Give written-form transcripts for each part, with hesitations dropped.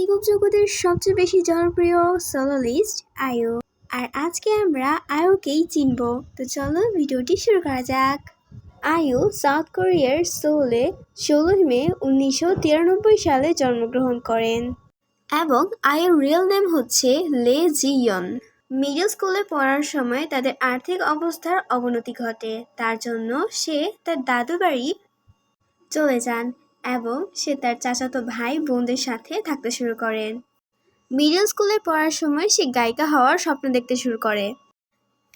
K-pop জগতের সবচেয়ে বেশি জনপ্রিয় সোলোলিস্ট আইয়ু। আর আজকে আমরা আইয়ুকেই চিনব। তো চলো ভিডিওটি শুরু করা যাক। আইয়ু সাউথ কোরিয়ার সোলে 16 মে 1993 সালে জন্মগ্রহণ করেন এবং আইয়ুর রিয়েল নেম হচ্ছে লে জি-ইয়ন। মিডল স্কুলে পড়ার সময় তাদের আর্থিক অবস্থার অবনতি ঘটে, তার জন্য সে তার দাদু বাড়ি চলে যান এবং সে তার চাচাতো ভাই বোনদের সাথে থাকতে শুরু করেন। মিডল স্কুলে পড়ার সময় সে গায়িকা হওয়ার স্বপ্ন দেখতে শুরু করে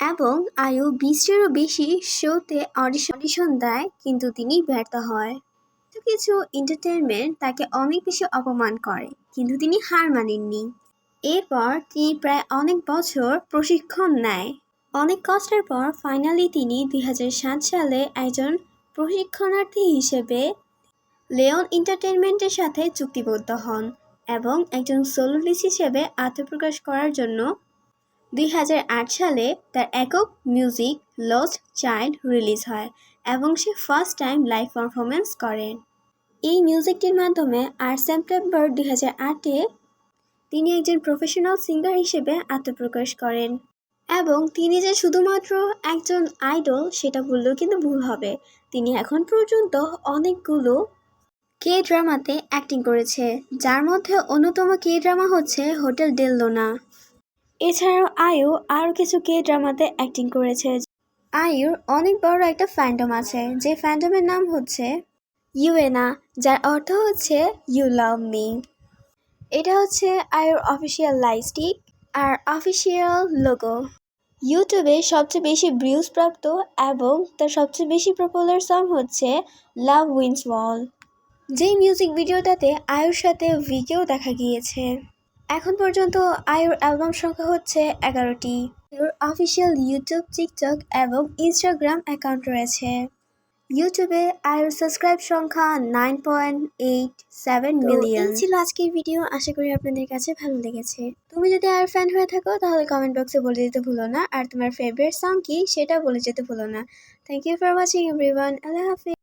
এবং আইয়ু 20টিরও বেশি শোতে অডিশন দেয়, কিন্তু তিনি ব্যর্থ হয়। কিছু এন্টারটেইনমেন্ট তাকে অনেক বেশি অপমান করে, কিন্তু তিনি হার মানেননি। এরপর তিনি প্রায় অনেক বছর প্রশিক্ষণ নেয়। অনেক কষ্টের পর ফাইনালি তিনি 2007 সালে একজন প্রশিক্ষণার্থী হিসেবে লিওন এন্টারটেইনমেন্টের সাথে চুক্তিবদ্ধ হন এবং একজন সোলোলিস্ট হিসেবে আত্মপ্রকাশ করার জন্য 2008 সালে তার একক মিউজিক লস্ট চাইল্ড রিলিজ হয় এবং সে ফার্স্ট টাইম লাইভ পারফরমেন্স করেন। এই মিউজিকটির মাধ্যমে 8 সেপ্টেম্বর 2008-এ তিনি একজন প্রফেশনাল সিঙ্গার হিসেবে আত্মপ্রকাশ করেন এবং তিনি যে শুধুমাত্র একজন আইডল সেটা বললেও কিন্তু ভুল হবে। তিনি এখন পর্যন্ত অনেকগুলো কে-ড্রামাতে অ্যাক্টিং করেছে, যার মধ্যে অন্যতম কে-ড্রামা হচ্ছে হোটেল ডেল লোনা। এছাড়াও আইয়ু আরও কিছু কে-ড্রামাতে অ্যাক্টিং করেছে। আইয়ুর অনেক বড় একটা ফ্যান্ডম আছে, যে ফ্যান্ডমের নাম হচ্ছে ইউএনা, যার অর্থ হচ্ছে ইউ লাভ মি। এটা হচ্ছে আইয়ুর অফিসিয়াল লাইস্টিক আর অফিসিয়াল লোগো। ইউটিউবে সবচেয়ে বেশি ভিউজ প্রাপ্ত এবং তার সবচেয়ে বেশি পপুলার সং হচ্ছে লাভ উইন্স ওয়াল, যেই মিউজিক ভিডিওটাতে আইয়ুর সাথে ভিকেও দেখা গিয়েছে। এখন পর্যন্ত আইয়ুর অ্যালবাম সংখ্যা হচ্ছে 11টি। আইয়ুর অফিসিয়াল ইউটিউব, টিকটক এবং ইনস্টাগ্রাম অ্যাকাউন্ট রয়েছে। ইউটিউবে আইয়ুর সাবস্ক্রাইব সংখ্যা 9.87 মিলিয়ন। এই ছিল আজকের ভিডিও, আশা করি আপনাদের কাছে ভালো লেগেছে। তুমি যদি আইয়ুর ফ্যান হয়ে থাকো তাহলে কমেন্ট বক্সে বলে দিতে ভুলো না, আর তোমার ফেভারিট সং কি সেটা বলে যেতে ভুলো না। Thank you for watching everyone. আল্লাহ হাফেজ।